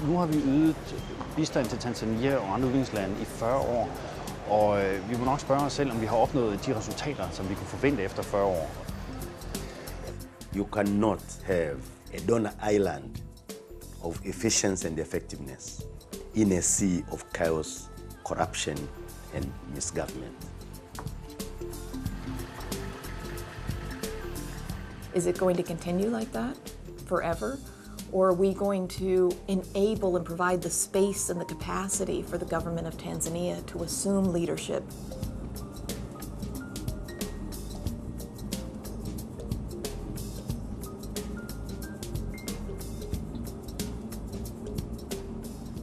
Nu har vi ydet bistand til Tanzania og andre udviklingslande i 40 år, og vi må nok spørge os selv, om vi har opnået de resultater, som vi kunne forvente efter 40 år. You cannot have a donor island of efficiency and effectiveness in a sea of chaos, corruption and misgovernment. Is it going to continue like that forever? Or are we going to enable and provide the space and the capacity for the government of Tanzania to assume leadership?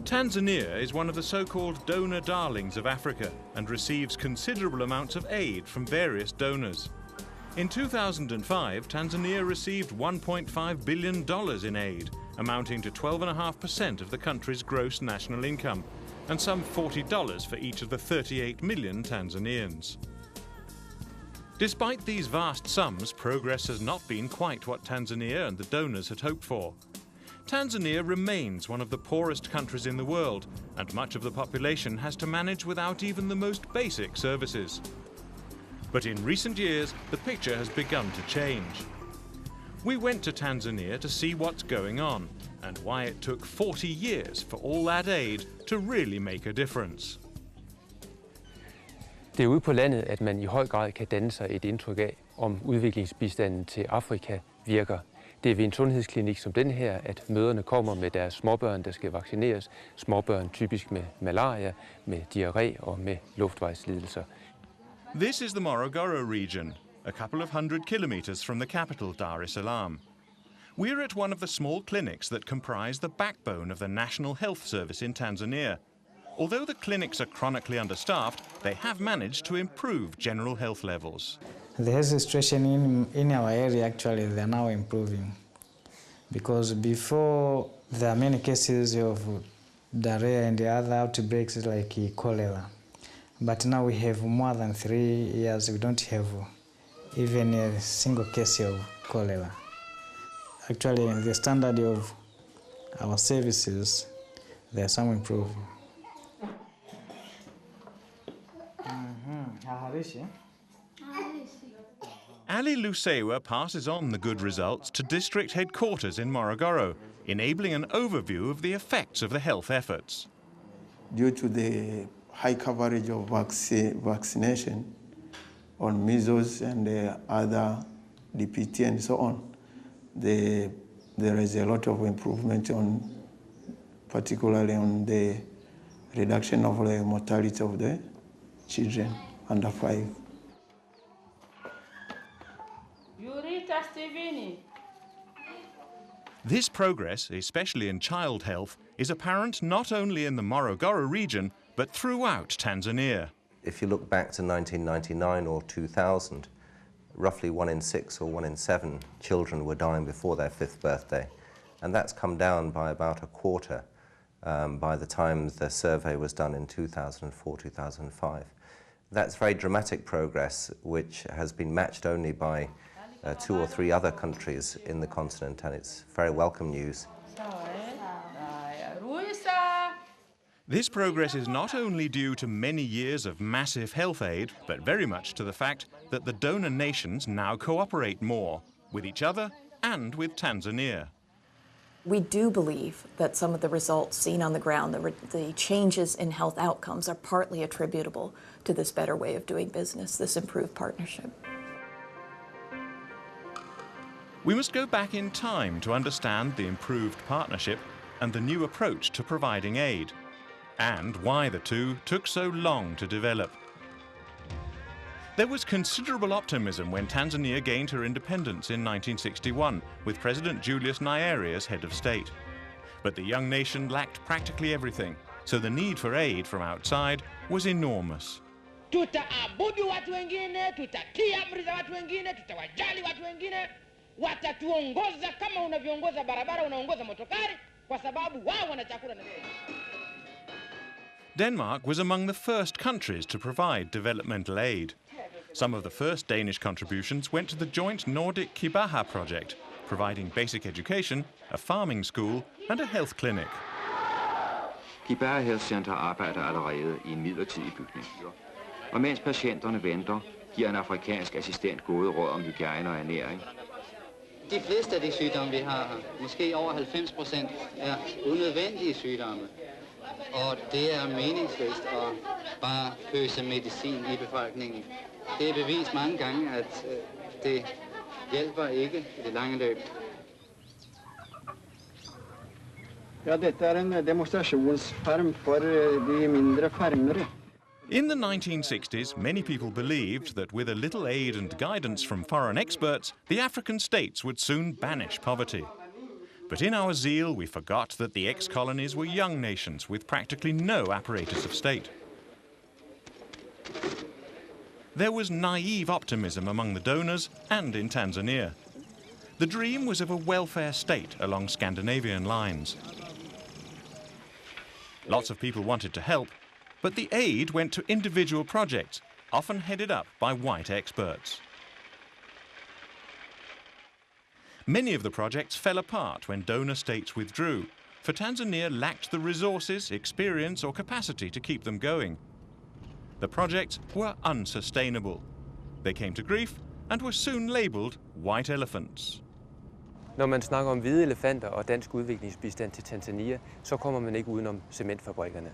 Tanzania is one of the so-called donor darlings of Africa and receives considerable amounts of aid from various donors. In 2005, Tanzania received $1.5 billion in aid, amounting to 12.5% of the country's gross national income, and some $40 for each of the 38 million Tanzanians. Despite these vast sums, progress has not been quite what Tanzania and the donors had hoped for. Tanzania remains one of the poorest countries in the world, and much of the population has to manage without even the most basic services. But in recent years, the picture has begun to change. We went to Tanzania to see what's going on and why it took 40 years for all that aid to really make a difference. Det er ude på landet, at man i høj grad kan danne sig et indtryk af, om udviklingsbistanden til Afrika virker. Det er ved en sundhedsklinik som den her, at mødrene kommer med deres småbørn, der skal vaccineres. Småbørn typisk med malaria, med diarré og med luftvejslidelser. This is the Morogoro region, a couple of 100 kilometers from the capital, Dar es Salaam. We're at one of the small clinics that comprise the backbone of the National Health Service in Tanzania. Although the clinics are chronically understaffed, they have managed to improve general health levels. The health situation in our area, actually, they're now improving. Because before, there are many cases of diarrhea and the other outbreaks like cholera. But now we have more than 3 years, we don't have even a single case of cholera. Actually, the standard of our services, there are some improving. Ali Lusewa passes on the good results to district headquarters in Morogoro, enabling an overview of the effects of the health efforts. Due to the high coverage of vaccination on measles and other DPT and so on, there is a lot of improvement particularly on the reduction of the mortality of the children under 5. This progress, especially in child health, is apparent not only in the Morogoro region, but throughout Tanzania. If you look back to 1999 or 2000, roughly 1 in 6 or 1 in 7 children were dying before their 5th birthday. And that's come down by about a quarter by the time the survey was done in 2004-2005. That's very dramatic progress, which has been matched only by 2 or 3 other countries in the continent, and it's very welcome news. This progress is not only due to many years of massive health aid, but very much to the fact that the donor nations now cooperate more with each other and with Tanzania. We do believe that some of the results seen on the ground, the changes in health outcomes, are partly attributable to this better way of doing business, this improved partnership. We must go back in time to understand the improved partnership and the new approach to providing aid, and why the two took so long to develop. There was considerable optimism when Tanzania gained her independence in 1961, with President Julius Nyerere as head of state. But the young nation lacked practically everything, so the need for aid from outside was enormous. Tutaabudu watu wengine, tutatii amri za watu wengine, tutawajali watu wengine, watatuongoza kama unavyoongoza barabara, unaongoza motokari, kwa sababu wao wana chakula na maji. Denmark was among the first countries to provide developmental aid. Some of the first Danish contributions went to the joint Nordic Kibaha project, providing basic education, a farming school and a health clinic. Kibera Health Center arbejder allerede i en midlertidig bygning. Og mens patienterne venter, giver en afrikansk assistent gode råd om hygiejne og ernæring. De fleste af de sygdomme, vi har her, måske over 90%, er unødvendige sygdomme. Og det er meningsløst at bare pøse medicin i befolkningen. Det er bevist mange gange, at det hjælper ikke i det lange løb. Ja, dette er en demonstrationsfarm for de mindre farmere. In the 1960s, many people believed that with a little aid and guidance from foreign experts, the African states would soon banish poverty. But in our zeal, we forgot that the ex-colonies were young nations with practically no apparatus of state. There was naive optimism among the donors and in Tanzania. The dream was of a welfare state along Scandinavian lines. Lots of people wanted to help, but the aid went to individual projects, often headed up by white experts. Many of the projects fell apart when donor states withdrew, for Tanzania lacked the resources, experience or capacity to keep them going. The projects were unsustainable. They came to grief and were soon labelled white elephants. Når man snakker om hvide elefanter og dansk udviklingsbistand til Tanzania, så kommer man ikke udenom cementfabrikkerne.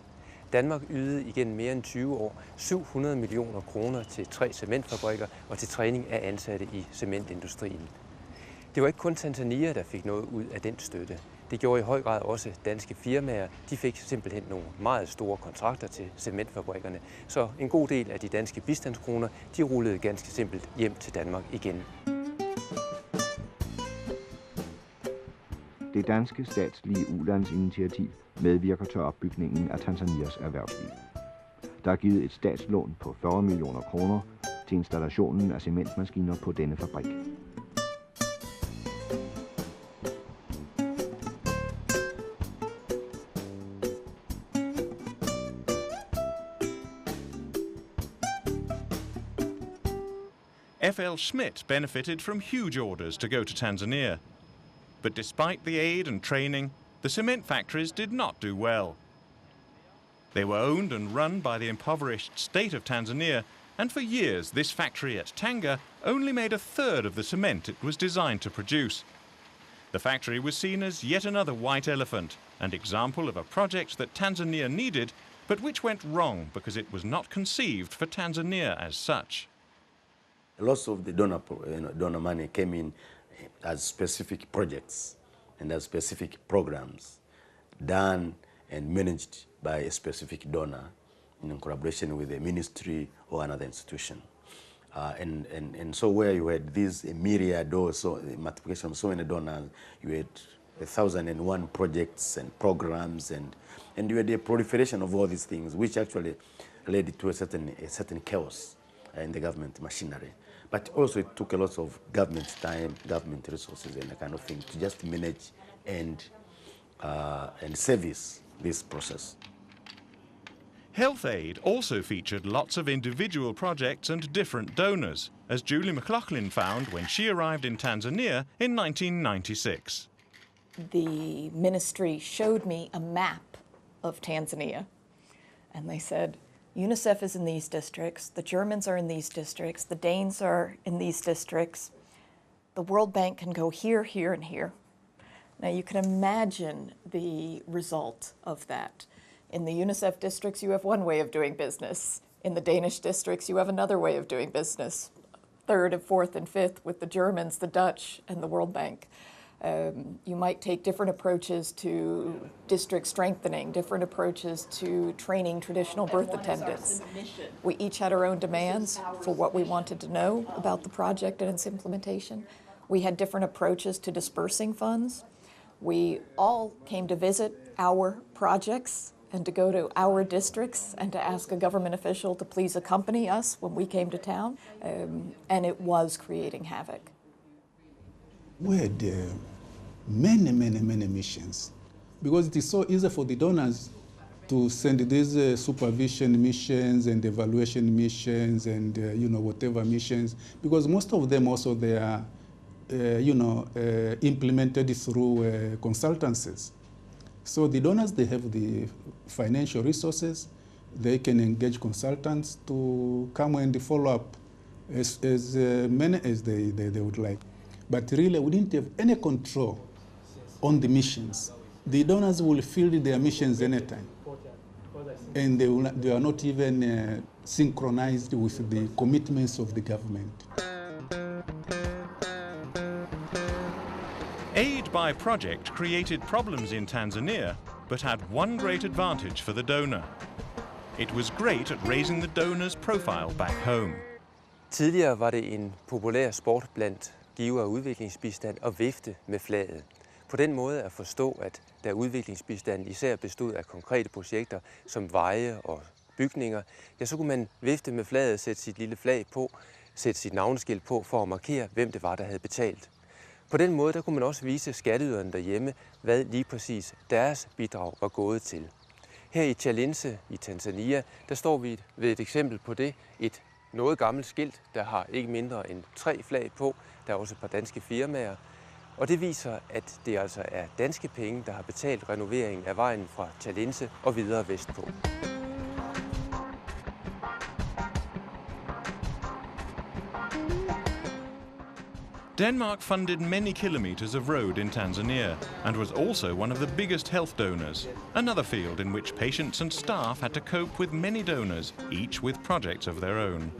Danmark ydede igennem mere end 20 år 700 millioner kroner til 3 cementfabrikker og til træning af ansatte i cementindustrien. Det var ikke kun Tanzania, der fik noget ud af den støtte. Det gjorde i høj grad også danske firmaer. De fik simpelthen nogle meget store kontrakter til cementfabrikkerne. Så en god del af de danske bistandskroner, de rullede ganske simpelt hjem til Danmark igen. Det danske statslige ulandsinitiativ medvirker til opbygningen af Tanzanias erhvervsliv. Der er givet et statslån på 40 millioner kroner til installationen af cementmaskiner på denne fabrik. F.L. Schmidt benefited from huge orders to go to Tanzania. But despite the aid and training, the cement factories did not do well. They were owned and run by the impoverished state of Tanzania, and for years this factory at Tanga only made a third of the cement it was designed to produce. The factory was seen as yet another white elephant, an example of a project that Tanzania needed, but which went wrong because it was not conceived for Tanzania as such. Lots of the donor money came in as specific projects and as specific programs done and managed by a specific donor in collaboration with a ministry or another institution. And so where you had these myriad or so multiplication of so many donors, you had 1,001 projects and programs, and you had a proliferation of all these things, which actually led to a certain chaos in the government machinery. But also it took a lot of government time, government resources and that kind of thing to just manage and service this process. Health aid also featured lots of individual projects and different donors, as Julie McLaughlin found when she arrived in Tanzania in 1996. The ministry showed me a map of Tanzania, and they said, UNICEF is in these districts, the Germans are in these districts, the Danes are in these districts. The World Bank can go here, here, and here. Now you can imagine the result of that. In the UNICEF districts, you have one way of doing business. In the Danish districts, you have another way of doing business. Third and fourth and fifth with the Germans, the Dutch, and the World Bank. You might take different approaches to district strengthening, different approaches to training traditional birth attendants. We each had our own demands for what we wanted to know about the project and its implementation. We had different approaches to dispersing funds. We all came to visit our projects and to go to our districts and to ask a government official to please accompany us when we came to town, and it was creating havoc. We had many missions, because it is so easy for the donors to send these supervision missions and evaluation missions and whatever missions, because most of them also they are implemented through consultancies. So the donors, they have the financial resources. They can engage consultants to come and follow up as many as they would like. But really, we didn't have any control on the missions. The donors will field their missions anytime. And they are not even synchronized with the commitments of the government. Aid by project created problems in Tanzania, but had one great advantage for the donor. It was great at raising the donor's profile back home. Tidligere var det en populær sport blandt giver af udviklingsbistand at vifte med flaget. På den måde at forstå, at da udviklingsbistanden især bestod af konkrete projekter som veje og bygninger, ja, så kunne man vifte med flaget, sætte sit lille flag på, sætte sit navneskilt på for at markere, hvem det var, der havde betalt. På den måde der kunne man også vise skatteyderne derhjemme, hvad lige præcis deres bidrag var gået til. Her i Chalinze i Tanzania, der står vi ved et eksempel på det, et noget gammelt skilt, der har ikke mindre end 3 flag på. Der er også et par danske firmaer. Og det viser, at det altså er danske penge, der har betalt renoveringen af vejen fra Chalinze og videre vestpå. Denmark funded many kilometers of road in Tanzania and was also one of the biggest health donors, another field in which patients and staff had to cope with many donors, each with projects of their own.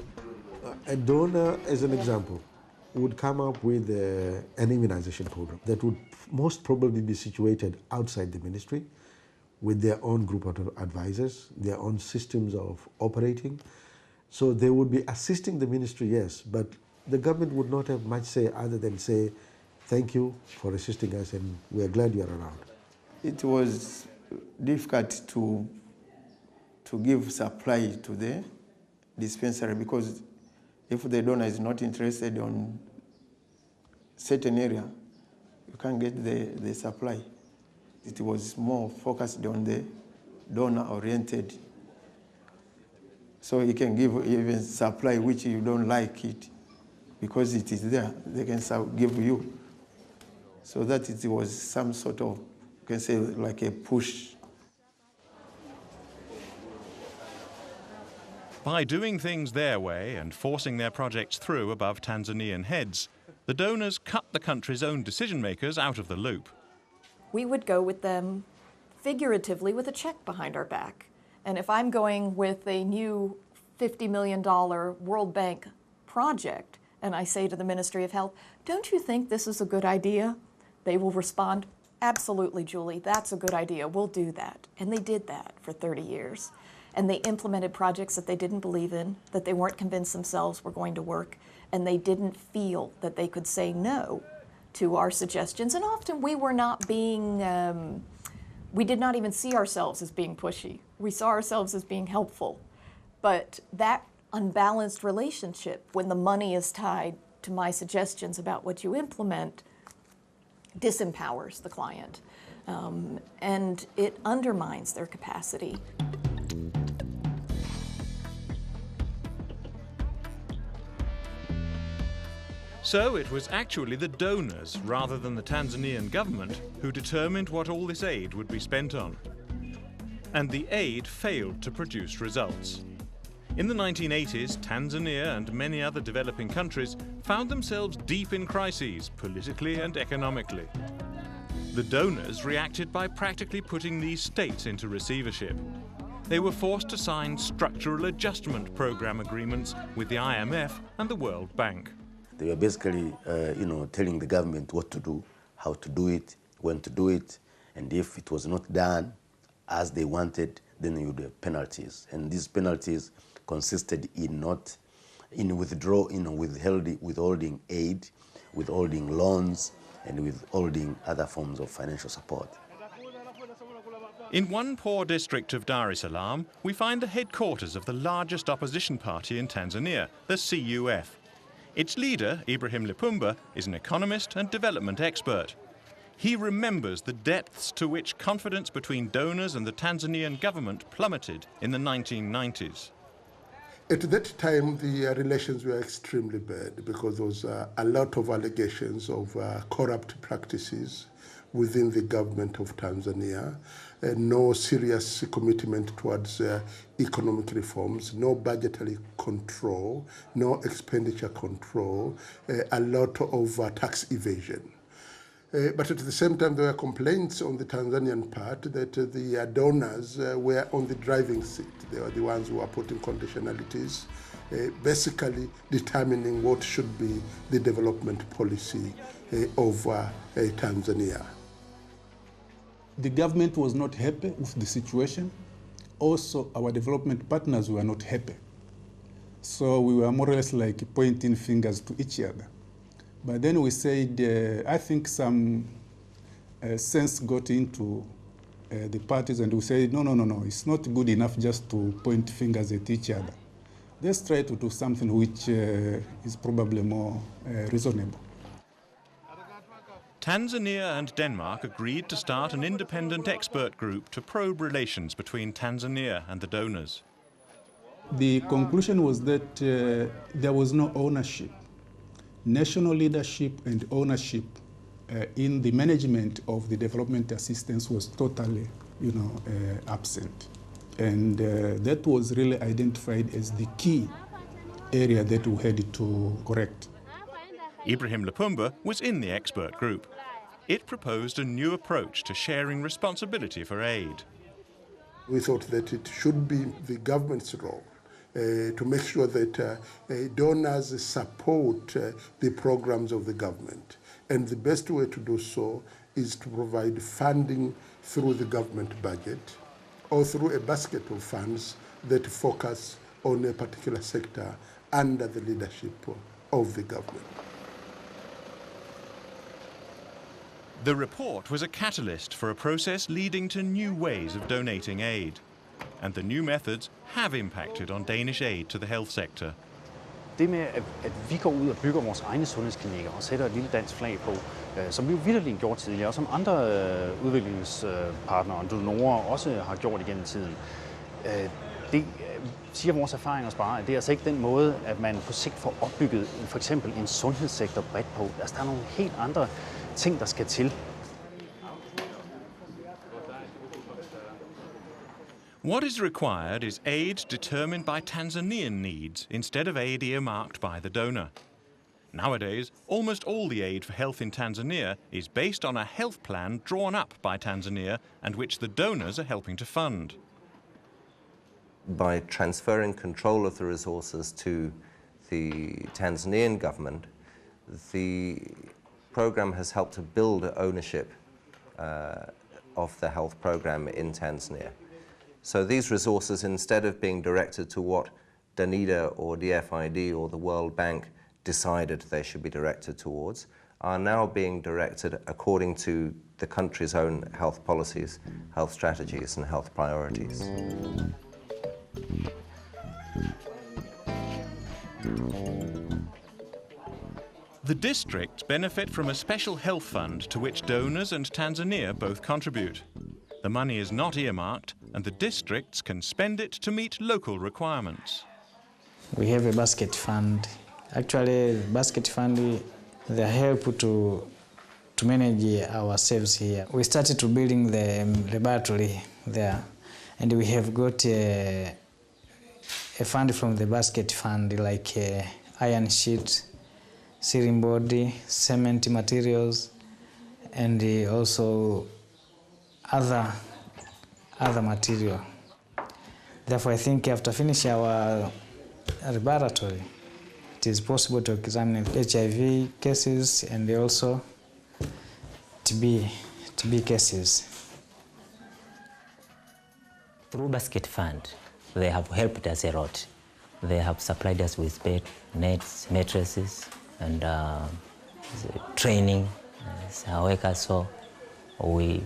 A donor, as an example, would come up with an immunization program that would most probably be situated outside the ministry with their own group of advisors, their own systems of operating. So they would be assisting the ministry, yes, but the government would not have much say other than say, thank you for assisting us and we are glad you are around. It was difficult to give supply to the dispensary because if the donor is not interested on certain area, you can't get the supply. It was more focused on the donor-oriented. So you can give even supply which you don't like it, because it is there, they can give you. So that it was some sort of, you can say, like a push. By doing things their way and forcing their projects through above Tanzanian heads, the donors cut the country's own decision-makers out of the loop. We would go with them figuratively with a check behind our back. And if I'm going with a new $50 million World Bank project, and I say to the Ministry of Health, don't you think this is a good idea? They will respond, absolutely, Julie, that's a good idea, we'll do that. And they did that for 30 years. And they implemented projects that they didn't believe in, that they weren't convinced themselves were going to work, and they didn't feel that they could say no to our suggestions. And often we were not being, we did not even see ourselves as being pushy. We saw ourselves as being helpful. But that unbalanced relationship, when the money is tied to my suggestions about what you implement, disempowers the client. And it undermines their capacity. So it was actually the donors, rather than the Tanzanian government, who determined what all this aid would be spent on. And the aid failed to produce results. In the 1980s, Tanzania and many other developing countries found themselves deep in crises, politically and economically. The donors reacted by practically putting these states into receivership. They were forced to sign structural adjustment program agreements with the IMF and the World Bank. They were basically, telling the government what to do, how to do it, when to do it, and if it was not done as they wanted, then you would have penalties. And these penalties consisted in withholding aid, withholding loans, and withholding other forms of financial support. In one poor district of Dar es Salaam, we find the headquarters of the largest opposition party in Tanzania, the CUF. Its leader, Ibrahim Lipumba, is an economist and development expert. He remembers the depths to which confidence between donors and the Tanzanian government plummeted in the 1990s. At that time, the relations were extremely bad because there was a lot of allegations of corrupt practices within the government of Tanzania, no serious commitment towards economic reforms, no budgetary control, no expenditure control, a lot of tax evasion. But at the same time, there were complaints on the Tanzanian part that the donors were on the driving seat. They were the ones who were putting conditionalities, basically determining what should be the development policy of Tanzania. The government was not happy with the situation. Also, our development partners were not happy. So we were more or less like pointing fingers to each other. But then we said, I think some sense got into the parties, and we said, no, it's not good enough just to point fingers at each other. Let's try to do something which is probably more reasonable. Tanzania and Denmark agreed to start an independent expert group to probe relations between Tanzania and the donors. The conclusion was that there was no ownership. National leadership and ownership in the management of the development assistance was totally, absent. And that was really identified as the key area that we had to correct. Ibrahim Lipumba was in the expert group. It proposed a new approach to sharing responsibility for aid. We thought that it should be the government's role to make sure that donors support the programs of the government. And the best way to do so is to provide funding through the government budget or through a basket of funds that focus on a particular sector under the leadership of the government. The report was a catalyst for a process leading to new ways of donating aid. And the new methods have impacted on Danish aid to the health sector. Det med, at vi går ud og bygger vores egne sundhedsklinikker og sætter et lille dansk flag på, som vi jo vitterligt gjort tidligere, og som andre udviklingspartnere og donorer også har gjort igennem tiden, det siger vores erfaring os bare, at det er altså ikke den måde, at man på sigt får opbygget for eksempel en sundhedssektor bredt på. Altså, der er nogle helt andre ting, der skal til. What is required is aid determined by Tanzanian needs instead of aid earmarked by the donor. Nowadays, almost all the aid for health in Tanzania is based on a health plan drawn up by Tanzania and which the donors are helping to fund. By transferring control of the resources to the Tanzanian government, the program has helped to build ownership of the health program in Tanzania. So these resources, instead of being directed to what DANIDA or DFID or the World Bank decided they should be directed towards, are now being directed according to the country's own health policies, health strategies and health priorities. The districts benefit from a special health fund to which donors and Tanzania both contribute. The money is not earmarked, and the districts can spend it to meet local requirements. We have a basket fund. Actually, the basket fund, they help to manage ourselves here. We started to building the laboratory there, and we have got a fund from the basket fund, like iron sheet, ceiling board, cement materials, and also other material. Therefore, I think after finishing our laboratory, it is possible to examine HIV cases and also TB cases. Through Basket Fund, they have helped us a lot. They have supplied us with bed, nets, mattresses, and training as our workers, so we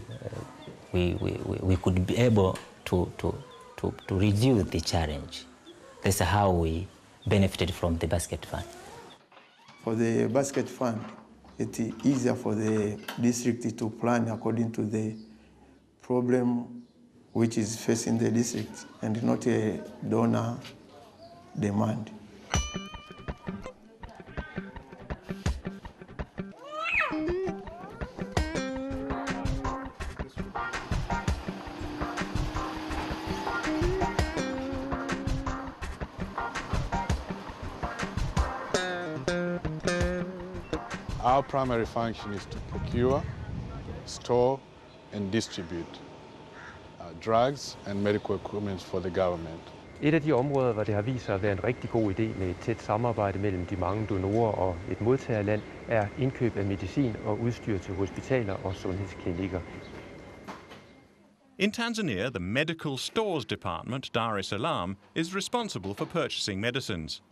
could be able to review the challenge. That's how we benefited from the Basket Fund. For the Basket Fund, it's easier for the district to plan according to the problem which is facing the district and not a donor demand. our primary function is to procure, store, and distribute drugs and medical equipment for the government. Et af de områder, hvor det har vist sig at være en rigtig god idé med et tæt samarbejde mellem de mange donorer og et modtagerland, er indkøb af medicin og udstyr til hospitaler og sundhedsklinikker. In Tanzania, the Medical Stores Department, Dar es Salaam, is responsible for purchasing medicines.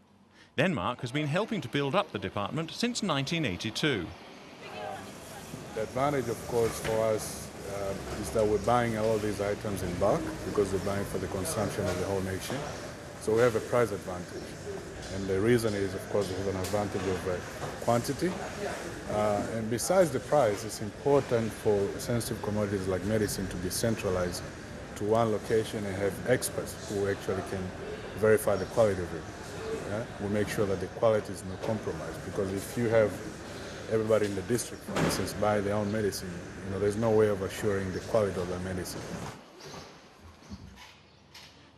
Denmark has been helping to build up the department since 1982. The advantage, of course, for us is that we're buying all these items in bulk because we're buying for the consumption of the whole nation. So we have a price advantage. And the reason is, of course, we have an advantage of quantity. And besides the price, it's important for sensitive commodities like medicine to be centralized to one location and have experts who actually can verify the quality of it. Yeah? We make sure that the quality is not compromised, because if you have everybody in the district, for instance, buy their own medicine, there's no way of assuring the quality of the medicine.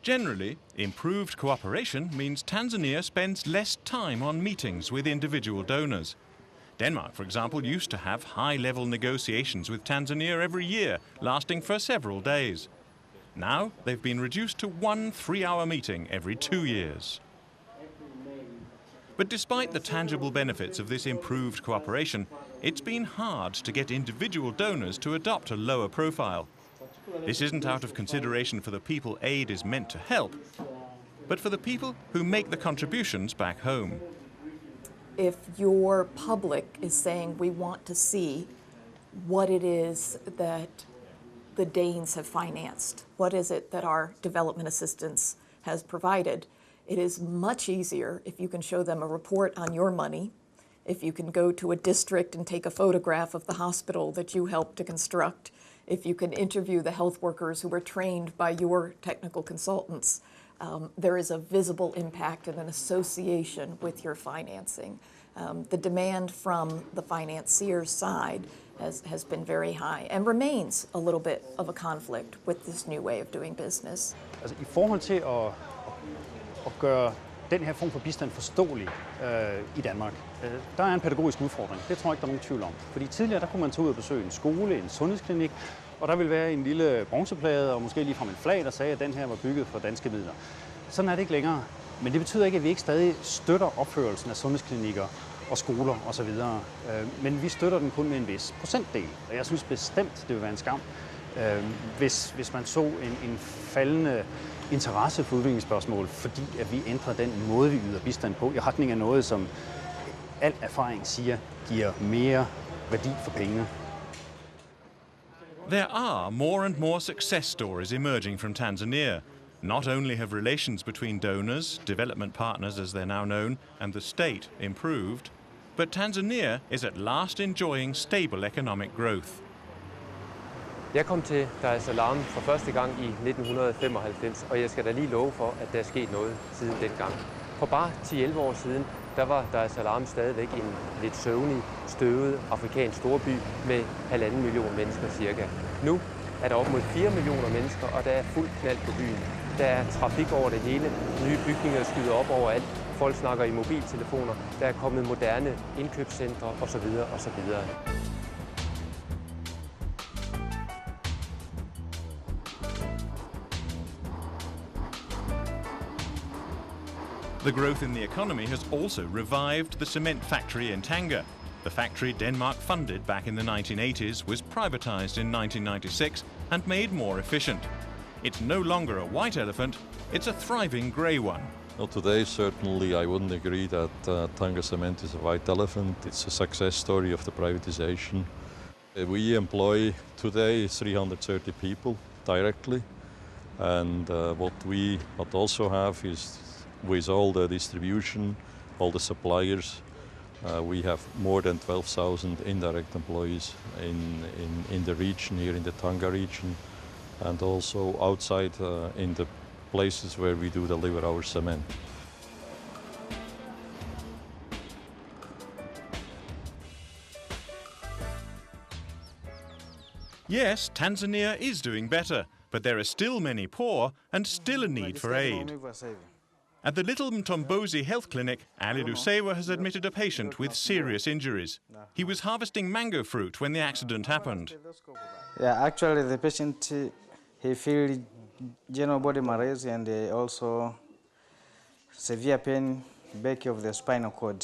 Generally, improved cooperation means Tanzania spends less time on meetings with individual donors. Denmark, for example, used to have high-level negotiations with Tanzania every year, lasting for several days. Now, they've been reduced to one 3-hour meeting every 2 years. But despite the tangible benefits of this improved cooperation, it's been hard to get individual donors to adopt a lower profile. This isn't out of consideration for the people aid is meant to help, but for the people who make the contributions back home. If your public is saying we want to see what it is that the Danes have financed, what is it that our development assistance has provided, it is much easier if you can show them a report on your money, if you can go to a district and take a photograph of the hospital that you helped to construct, if you can interview the health workers who were trained by your technical consultants. There is a visible impact and an association with your financing. The demand from the financier's side has been very high and remains a little bit of a conflict with this new way of doing business. Altså, i forhold til at gøre den her form for bistand forståelig i Danmark, der er en pædagogisk udfordring. Det tror jeg ikke, der er nogen tvivl om. Fordi tidligere der kunne man tage ud og besøge en skole, en sundhedsklinik, og der ville være en lille bronzeplade og måske ligefrem en flag, der sagde, at den her var bygget for danske midler. Sådan er det ikke længere. Men det betyder ikke, at vi ikke stadig støtter opførelsen af sundhedsklinikker og skoler osv. Men vi støtter den kun med en vis procentdel. Og jeg synes bestemt, det vil være en skam, hvis man så en faldende interesse for udviklingsspørgsmål, fordi at vi ændrer den måde, vi yder bistand på, i retning af noget, som al erfaring siger, giver mere værdi for pengene. There are more and more success stories emerging from Tanzania. Not only have relations between donors, development partners as they're now known, and the state improved, but Tanzania is at last enjoying stable economic growth. Jeg kom til Dar es Salaam for første gang i 1995, og jeg skal da lige love for, at der er sket noget siden dengang. For bare 10-11 år siden, der var Dar es Salaam stadigvæk en lidt søvnig, støvet afrikansk storby med 1,5 million mennesker cirka. Nu er der op mod 4 millioner mennesker, og der er fuld knald på byen. Der er trafik over det hele, nye bygninger skyder op overalt, folk snakker i mobiltelefoner, der er kommet moderne indkøbscentre osv. osv. The growth in the economy has also revived the cement factory in Tanga. The factory Denmark funded back in the 1980s was privatized in 1996 and made more efficient. It's no longer a white elephant, it's a thriving grey one. Well, today, certainly, I wouldn't agree that Tanga Cement is a white elephant. It's a success story of the privatization. We employ today 330 people directly, and what we also have is, with all the distribution, all the suppliers, we have more than 12,000 indirect employees in the region, here in the Tanga region, and also outside in the places where we do deliver our cement. Yes, Tanzania is doing better, but there are still many poor and still a need for aid. At the Little Mtombozi Health Clinic, Ali Lusewa has admitted a patient with serious injuries. He was harvesting mango fruit when the accident happened. Yeah, actually the patient, he feel general body malaise and also severe pain back of the spinal cord,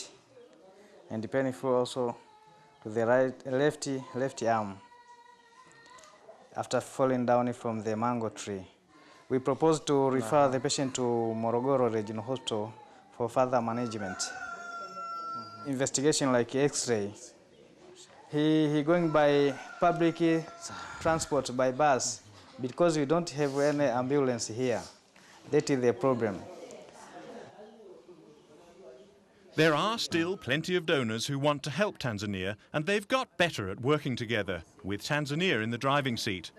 and painful also to the left arm after falling down from the mango tree. We propose to refer the patient to Morogoro Regional Hospital for further management. Investigation like X-ray. He going by public transport, by bus, because we don't have any ambulance here. That is the problem. There are still plenty of donors who want to help Tanzania, and they've got better at working together, with Tanzania in the driving seat.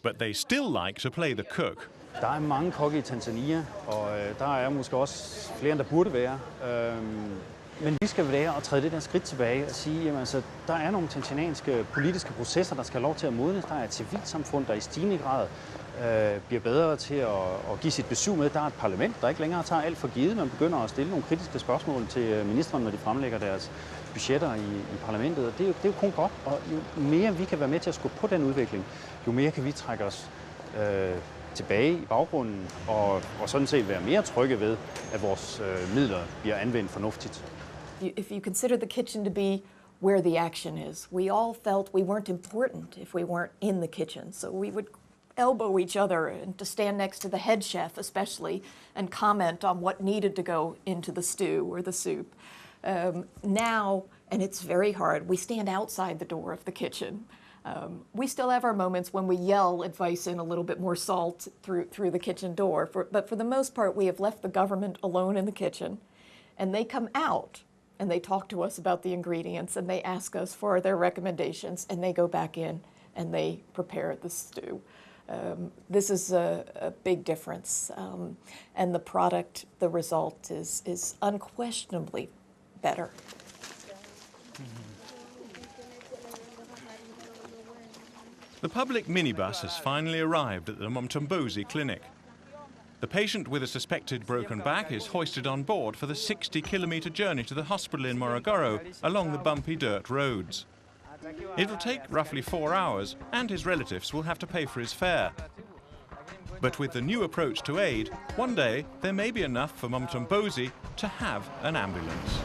But they still like to play the cook. Der er mange kokke i Tanzania, og der er måske også flere, end der burde være. Men vi skal være at træde det der skridt tilbage og sige, at altså, der er nogle tanzanianske politiske processer, der skal have lov til at modnes. Der er et civilsamfund, der i stigende grad bliver bedre til at give sit besøg med. Der er et parlament, der ikke længere tager alt for givet. Man begynder at stille nogle kritiske spørgsmål til ministrene, når de fremlægger deres budgetter i parlamentet. Og det er jo kun godt, og jo mere vi kan være med til at skubbe på den udvikling, jo mere kan vi trække os tilbage i baggrunden og sådan set være mere trygge ved, at vores midler bliver anvendt fornuftigt. If you consider the kitchen to be where the action is, we all felt we weren't important if we weren't in the kitchen. So we would elbow each other and to stand next to the head chef especially and comment on what needed to go into the stew or the soup. Now, and it's very hard, we stand outside the door of the kitchen. We still have our moments when we yell advice in a little bit more salt through the kitchen door, but for the most part we have left the government alone in the kitchen, and they come out and they talk to us about the ingredients and they ask us for their recommendations, and they go back in and they prepare the stew. This is a big difference, and the product, the result is unquestionably better. The public minibus has finally arrived at the Mtombozi clinic. The patient with a suspected broken back is hoisted on board for the 60-kilometre journey to the hospital in Morogoro along the bumpy dirt roads. It'll take roughly 4 hours, and his relatives will have to pay for his fare. But with the new approach to aid, one day there may be enough for Mtombozi to have an ambulance.